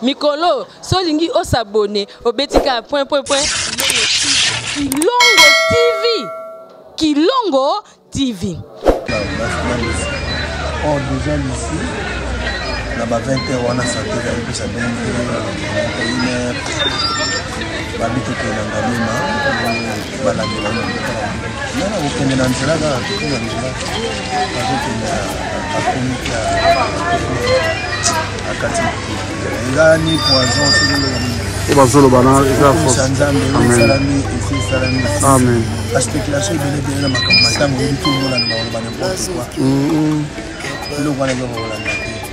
Mikolo, solingi o s'abonner au betika point. Kilongo TV. Kilongo TV. Oh, déjà ici, là-bas 20h, on a santé, et puis ça donne 21h. Babito qui est dans la Lima, Amen. La spéculation est bien dans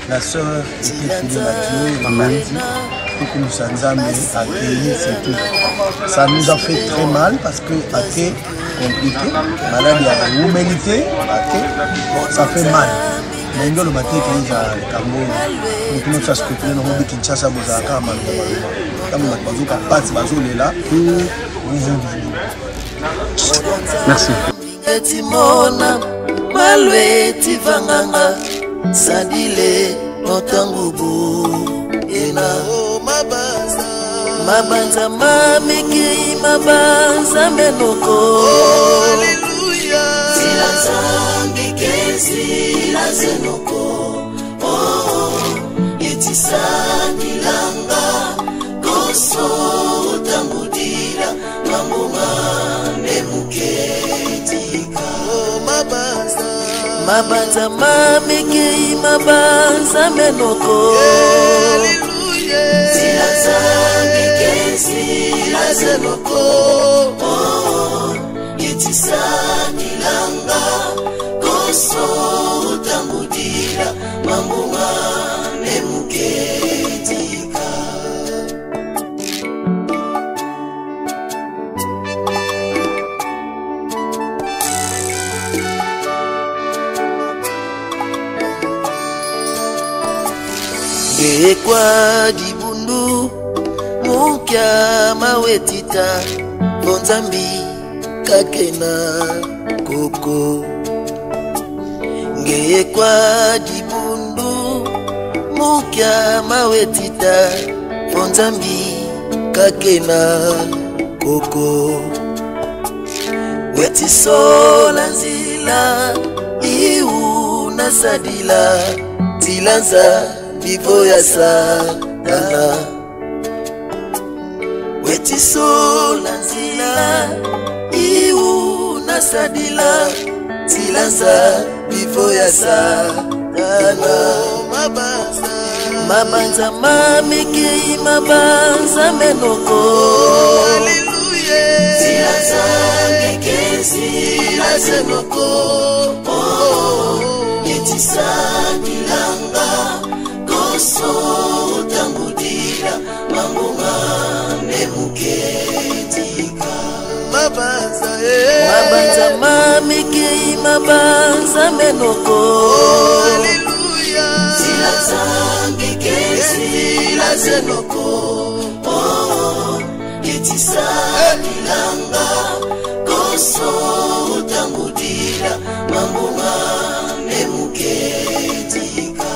la sœur était filée Mathieu. Amen. Ça nous a fait très mal parce que c'est compliqué. Maladie à l'humanité, ça fait mal. Mais nous le matin qui est à Cambo, nous nous faisons spéculer dans le Kinshasa Bozaka, merci. Sadile notangubu ena mabanza mamiki mabanza menoko haleluya silazambi kesi lazenoko yetisani langa koso utangudira mambuma nemuketika mabanza mamiki mabanza menoko haleluya silazambi kesi lazenoko yetisani langa koso utangudira mambuma nemuketika Gekwa dibundu mukya mawetita bonzambi kakena koko Gekwa dibundu mukya mawetita bonzambi kakena koko Wetisola nzila iu nasadila tilanza Vivo ya satana Wetisola nzila iu nasadila tilanza vivo ya satana mabanza mamiki mabanza menoko haleluya tilanza ngekezi lazenoko yetisani langa koso utangudira mambuma nemuketika mabanza mamiki mabanza menoko haleluya silazangi kesi lazenoko yetisani langa koso utangudira mambuma nemuketika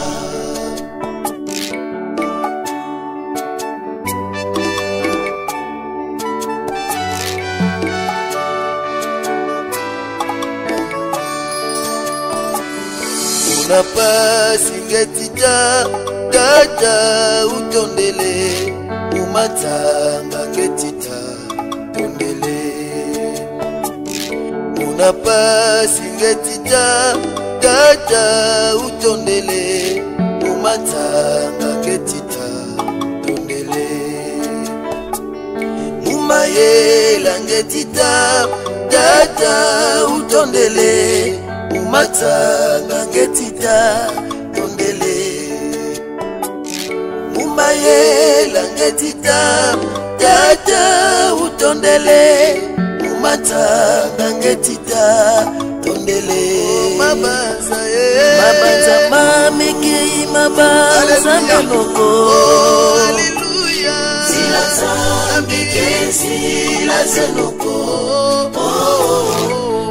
Unapasi ngetita dada utondele umatanga ngetita tondele Unapasi ngetita dada utondele umatanga ngetita tondele Umayela ngetita dada utondele Umatanga ngetita tondele Umayela ngetita dada utondele Umatanga ngetita tondele Mabanza mamiki mabanza menoko haleluya silazambi kesi lazenoko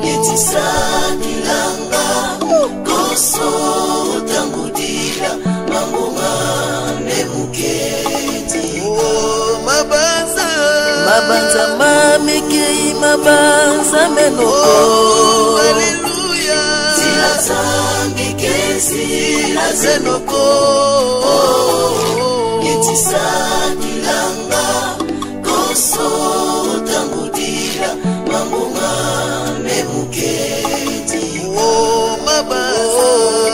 yetisani langa koso utangudira mambuma nemuke Mabanza mamiki mabanza menoko. Hallelujah. Zila zambi kesi la zenoko. Yetisa kilanga koso tambudira mamunga memuketi.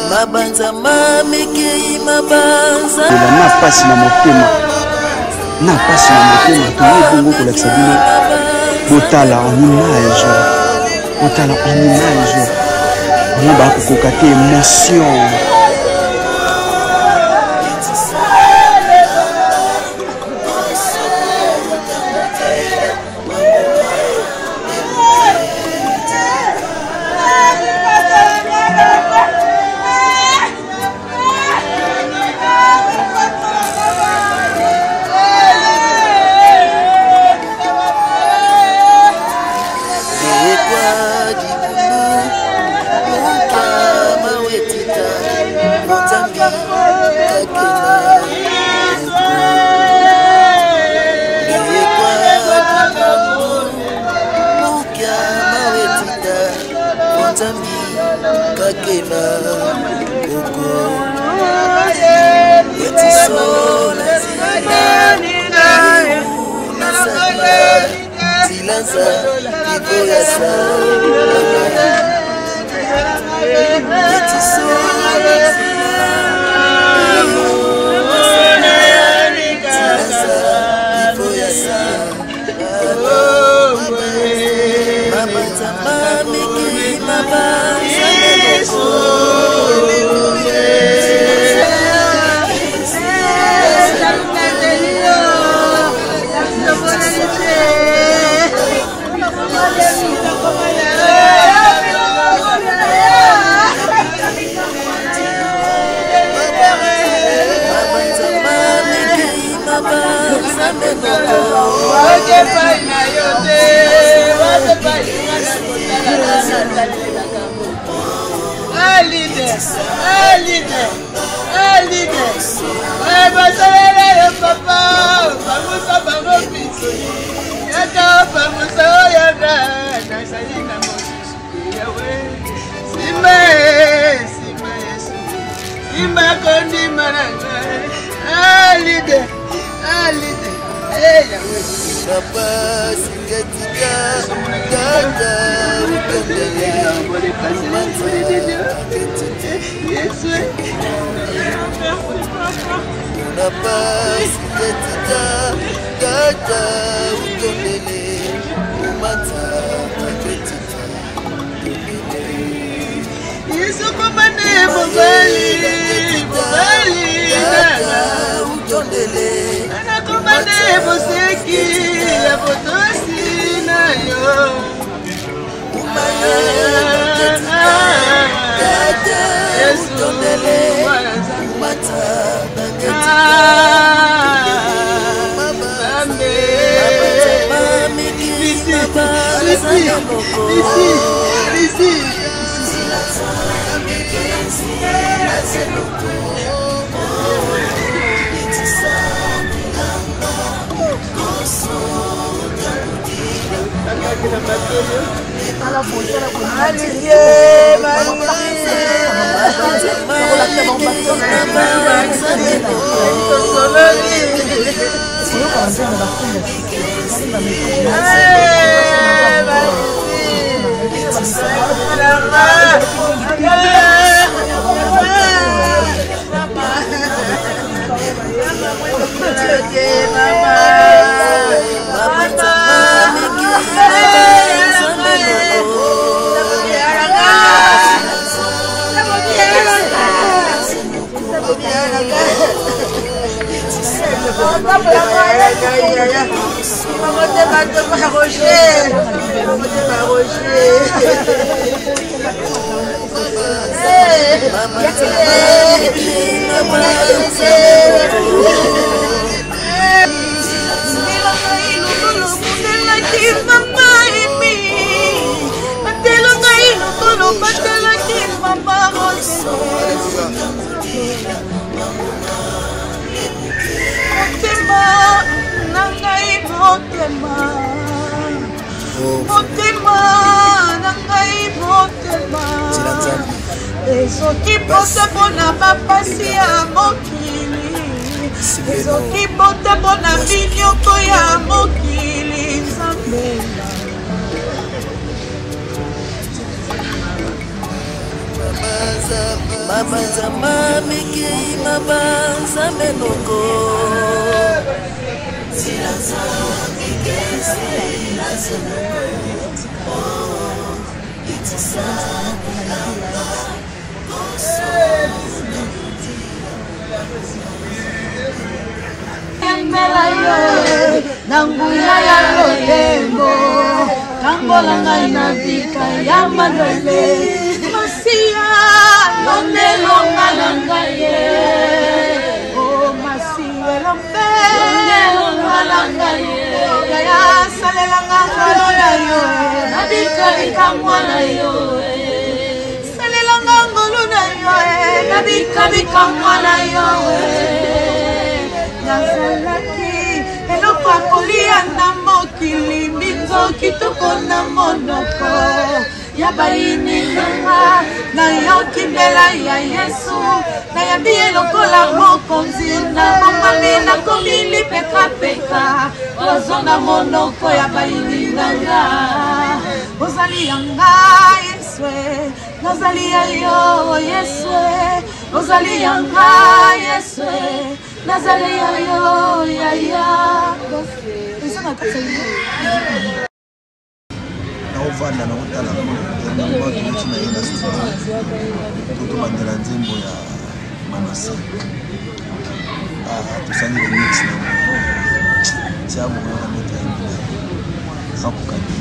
Mabanza mamiki mabanza. Na pasi na motema. Na pasi na motema tuye bongo kolakisa bino botala en image bon bakokoka te émotion Motema, nangai motema. motema na ngai motema ezoki pote mpona bapasi ya mokili ezoki pote mpona binyoko ya mokili nzambe mabanza mamekei mabanza menoko zilaza mikesi nazenoko itisa kulanga Embela yo na nguya ya lolembo tambola ngai na vika ya malwele masia lonelonga na ngai ye o masia lombe lonelonga na ngai ye ya salelanga ngolo na yo na vika mwana yo salelanga ngolo na yo na vika mwana yo nazalaki eloko akolia na mokili minzoki toko na monoko ya baini nanga nayoki mbela ya yesu nayambi ye lokola mokonzi na bomami nakomi lipekapeka ozo na monoko ya baini nanga ozali yanga yeswe nazali ya yo yeswe ozali yanga yeswe nazali ya yo ya ya naovanda naotala bato na ye na studio totobandela nzembo ya mamasi tosali remix na tia bomoka mete ya mbila akokani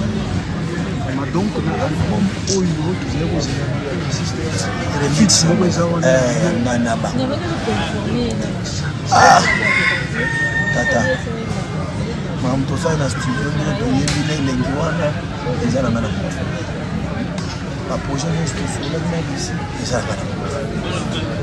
donc na album oyo tozali kozela remix moko eza wana nanaba tata makambo tosali na studio nde toyebi na elengi wana eza na nga na moto baprojet nyonso tosolaki na bisi eza na nga na moto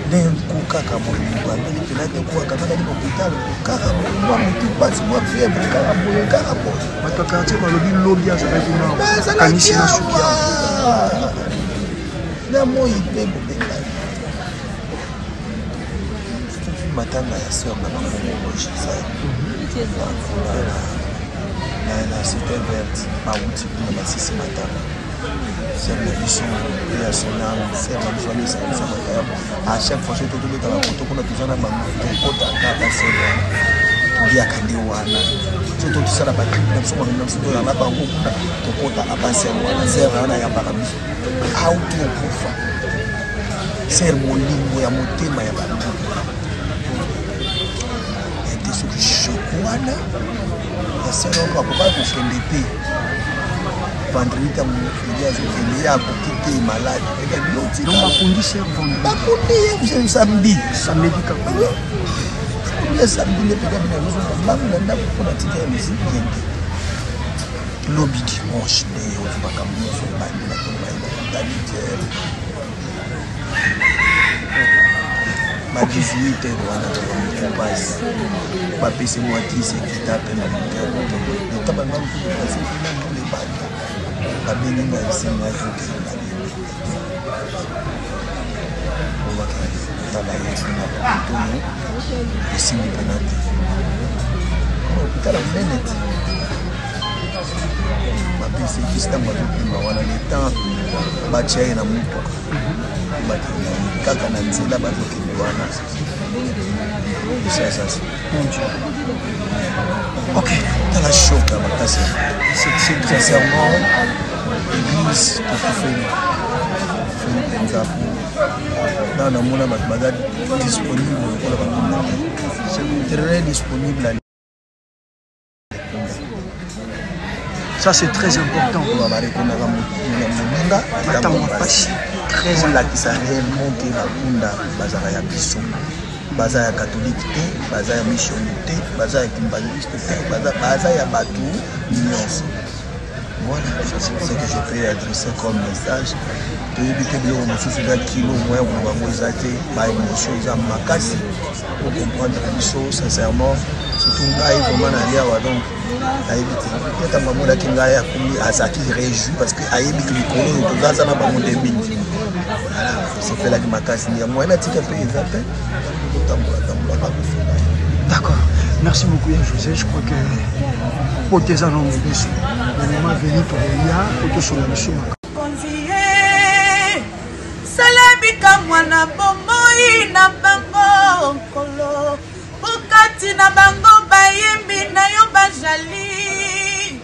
nde kokaka molingo andeli mpena te koakanakali bakotala kaka mwa motu mpasi mwa fièvre kaka boye kaka boye bato ya quartier balobi lobi azalaki na kanisi na suki na moi mpe bobengani matanga ya sœur na bango gisai na cité verte bauti kuna basisi matanga sœur na biso mpe ya sonam sœur na biso alesa biso makayabo à chaque fois so totobetaka koto kuna toza na bango tokotaka basœur toliaka nde wana so totosala bakripe na biso mamina biso toyanga bango kuna tokotaka basœur wana sœur wana yambaka biso auti okufa sœur molingo ya motema ya bango soki shoko wana ya sœur oko akoka kokende te vendredi ntango mokili azokende ye akoki te malade eka biloti bakundi ye samedi kaka ya samedi nde peka bina bango na ndako mpona tika ya misiki kende lobi dimanche nde oyo makambo nyonso ebandi na tomaina talitiere ma 18 wana basi bapesi mwa 10 ekita mpe na leta bangambo kupasi mpena mbule banda babengi nga esenga ezokenda obakatala yesu na bakutono esimbi mpena te opitala monene te bapesi ekisi ntango azokima wana leta batya ye na motuka bakende kaka na nzela bazokende wana sasa ok dans la choc à Makassi c'est sincèrement l'église dans le monde disponible pour la c'est très disponible ça c'est très important pour la très lakisa réellement que bakunda bazaka ya biso baza ya catholique te baza ya mission te baza ya kimbaniste te baza ya bato nyonso Voilà, c'est ce que je peux adresser comme message. De éviter de nous faire kilo moins ou pas émotion, ma casse pour comprendre les choses sincèrement. Surtout vraiment aller à donc à éviter. Peut-être maman là qui n'a pas commis à ça qui réjouit parce que à éviter les colons tout ça n'a pas mon débit. Voilà, c'est fait là que ma casse il y a moins de tickets payés après. D'accord. Merci beaucoup, José. Je crois que pour tes années, le moment venu pour y sur la mission. Salabika mwana bomoi na bango kolo Bukati na bango bayembi na yo bajali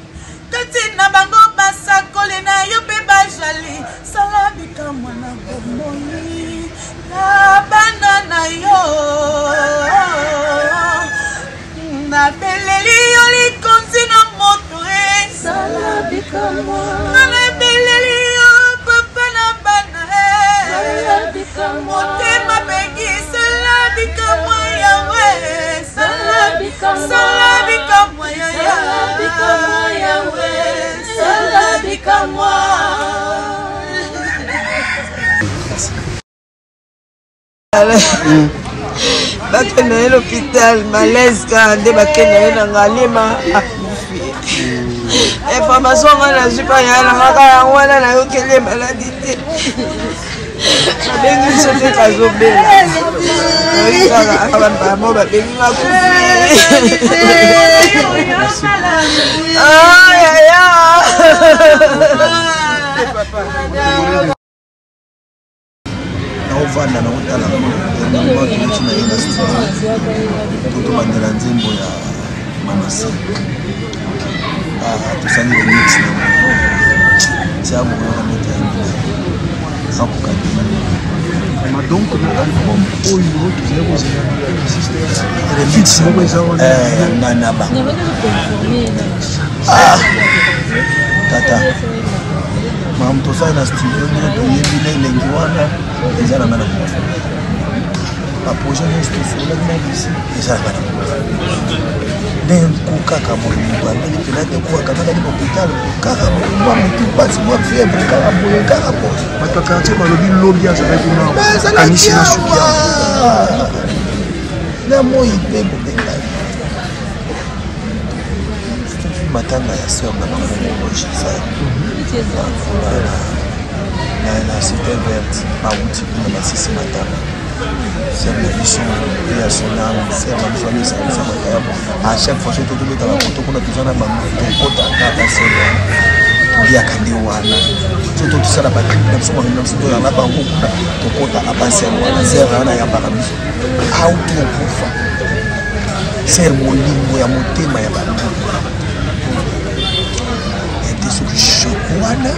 Kati na bango basakoli na yo pe bajali Salabika mwana bomoi na bana na yo Na beleli yo likonzi na moto Salabika mwana Na beleli yo papa na bana Motema bengi salabika moya we salabika moya we salabika moya bakena ye l'hôpital malaise ka nde bakena ye na ngalema information nga nazwi pa ya na ngaka yango wana nayokele maladi te babengi biso te kazobela oyikaka bambamo babengi makufi ayaya naovanda naotala bato na ye na studio totobandela nzembo ya mamasi tosali remix na tia bokoyoka mete donc l'album oyo tozali kozela remix na bango tata makambo tosali na studio nde toyebi na elengi wana eza na ngana baprojet nyonso tosolaki na bisi eza na ngana nde kaka molingo ameli mpena te kuakanakali mopital kaka mwa motu pasi mwa fièvre kaka boye kaka po bato ya quartier balobi lobi azalaki nakanisi na suki na moi mpe bobengai matanga ya sœur na bango gisele na cité verte bauti kuna basisi matanga sœur na biso mpe ya sonam sœur na biso amisalisa makayabo a chaque fois so totobetaka moto kuna toza na bango tokota kaka sœur toliaka nde wana so totosala bakripe na biso mamina biso toyanga bango kuna tokota apasere wana sœur wana yambaka biso auti okufa sœur molingo ya motema ya bango ete soki shoko wana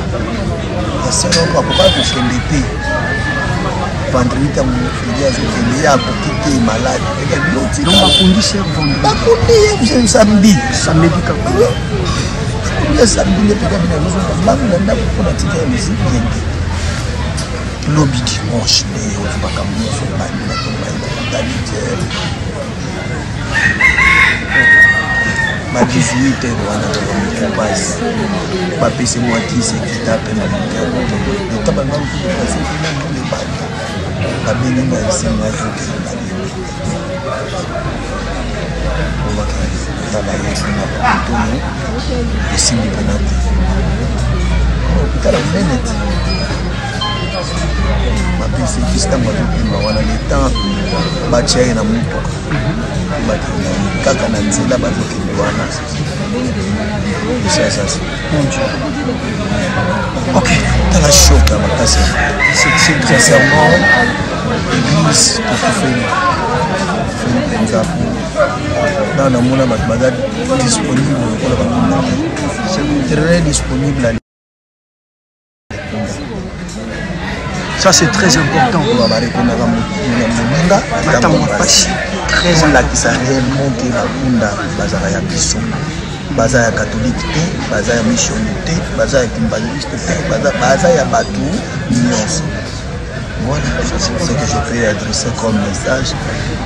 ya sœur oko akoka kokende te vendredi ya mofredi azokende ye akoki te malade eke biloti donc bakundi sœur vendredi bakundi ye samedi samedi kaka ya samedi nde peka bina lozonga mbangu na ndako mpona tika ya misiki yende lobi dimanche nde ozi makambo nyonso ebandi na tombai na mentalité ma 18 heures wana basi bapesi mwa 10 ekita mpe na lingero eta bangambo topasi mpena mbule banda babengi nga esenga ezokende tala yesu na bakotono esimbi mpena te opitala monene te bapesi ekisi ntango azokima wana letemps batya ye na motoka bakende kaka na nzela bazokende wana esasasi ok tala shoka makasi sincèrement église tokofeli mpenza po na namona bato baza disponible lokola bakunda très disponible. Ça c'est très important. Très lakisa réellement que bakunda bazala ya biso. Baza ya catholique te, baza ya missionnaire te, baza ya kimbaliste te, baza ya batu nyonso. Voilà, c'est ce que je peux adresser comme message.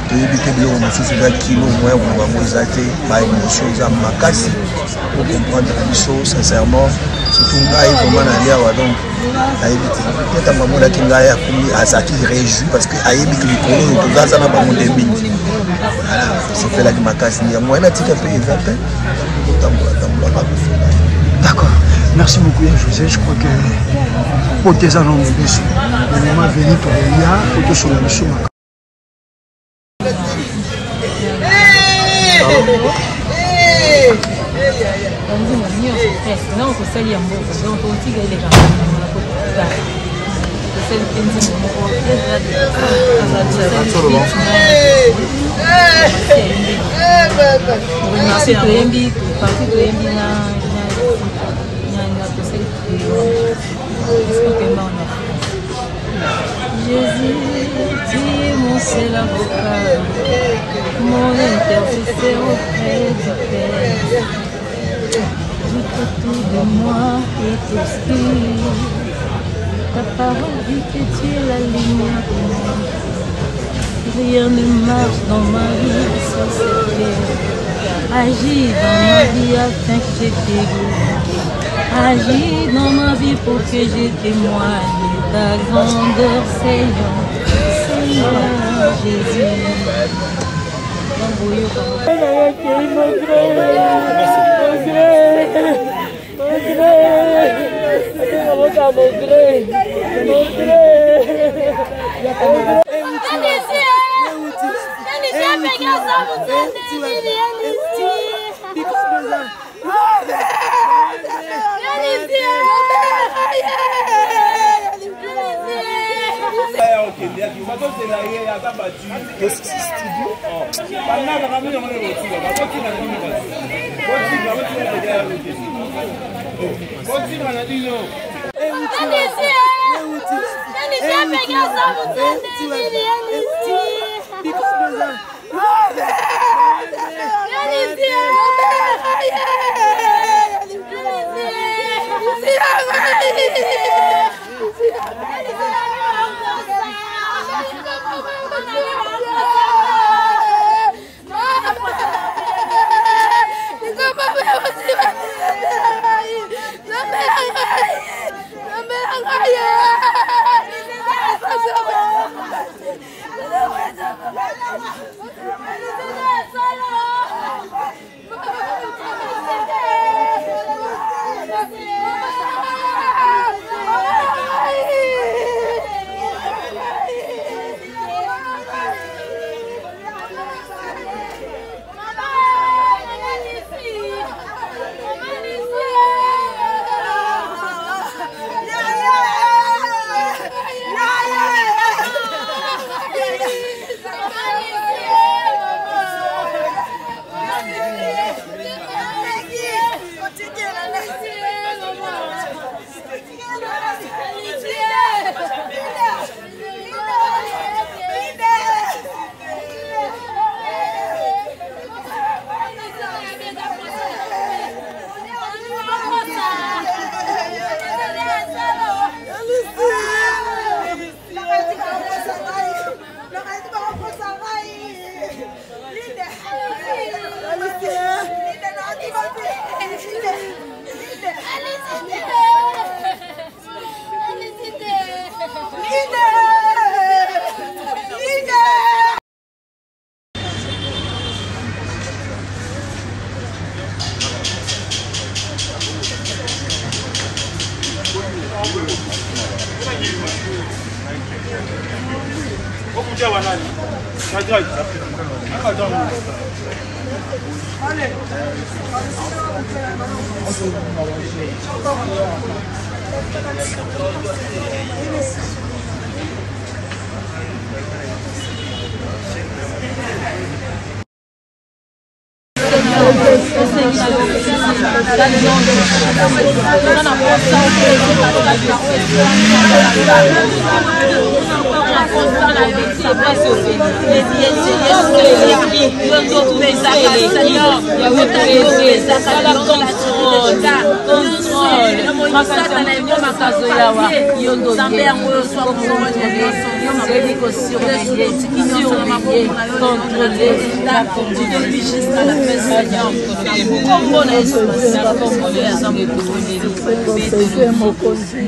Tu éviter de l'eau, si c'est un kilo moins, on va vous aider par une chose à ma casse pour comprendre les choses sincèrement. Surtout, on a vraiment aller à donc. Peut-être que maman qui a qui réjouit parce que aïe qui les colons tout ça ça n'a pas mon débit. Voilà, c'est fait là que ma casse ni à moi là tu peux payer 20 ans. D'accord. Merci beaucoup José. Je crois que pour tes annonces, le moment venu pour il y a pour sur la mission. Non, c'est ça, il y a un beau. Donc, on tire les gens. C'est Jésus, dis-moi c'est l'avocat, mon intercesseur auprès du Père. Tout autour de moi est obscur. Ta parole dit que tu es la lumière du monde. Rien ne marche dans ma vie sans cette terre. Agis dans ma vie afin que je t'égoûte. Agis dans ma vie pour que je témoigne ta grandeur, Seigneur, Seigneur Jésus.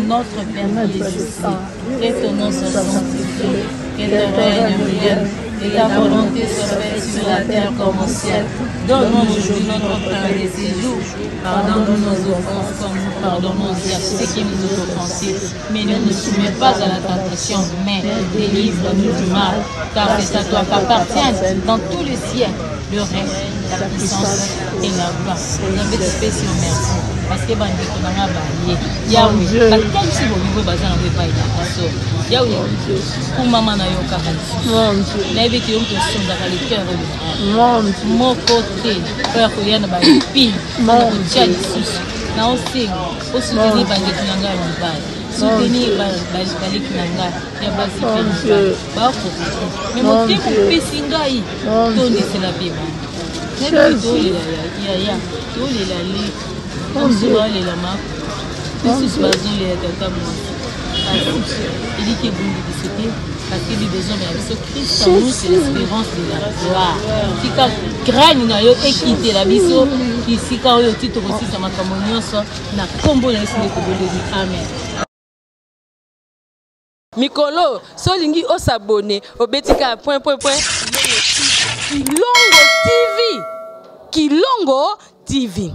Notre Père qui et ton nom soit sanctifié, que ton règne vienne, et ta volonté soit faite sur la terre comme au ciel. Donne-nous aujourd'hui notre pain de ces jours. Pardonne-nous nos offenses comme nous pardonnons aussi à ceux qui nous ont offensés. Mais ne nous soumets pas à la tentation, mais délivre-nous du mal. Car c'est à toi qu'appartiennent dans tous les cieux le règne, la puissance et la gloire. Vous avez des spéciaux merci. Parce que bandi konanga baye Yahweh bakanisi bolingo baza na wepa ina aso Yahweh kumama na yo kaka mon Dieu na yebiki yo tosondaka le cœur mon côté frère koyana ba epi mon Dieu lisusu na osenga osuteni bandeko na ngai mobali soutenir baleki na ngai ya basi pe bakoki mais motema opesi ngai tondisela mpe bana nayebi tolela yaya tolela le Bonsoir les lamas, tous bazoler tata moi. Il dit qu'il vous discuter parce que les besoins de Christ en nous c'est l'espérance de la gloire. Si quand craigne na yo équité la biso qui si quand yo titre aussi ça m'a comme nyonso na kombo na esi ko boleli amen. Mikolo solingi o s'abonner au betika point Kilongo TV. Kilongo TV.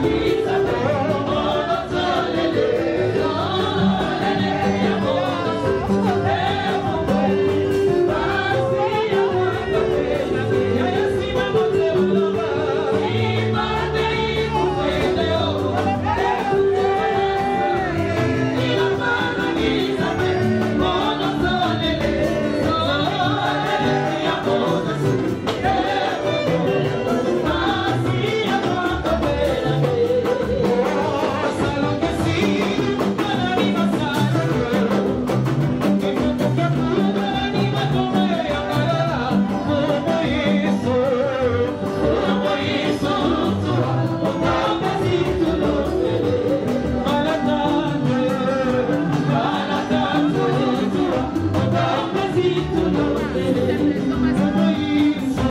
Thank you.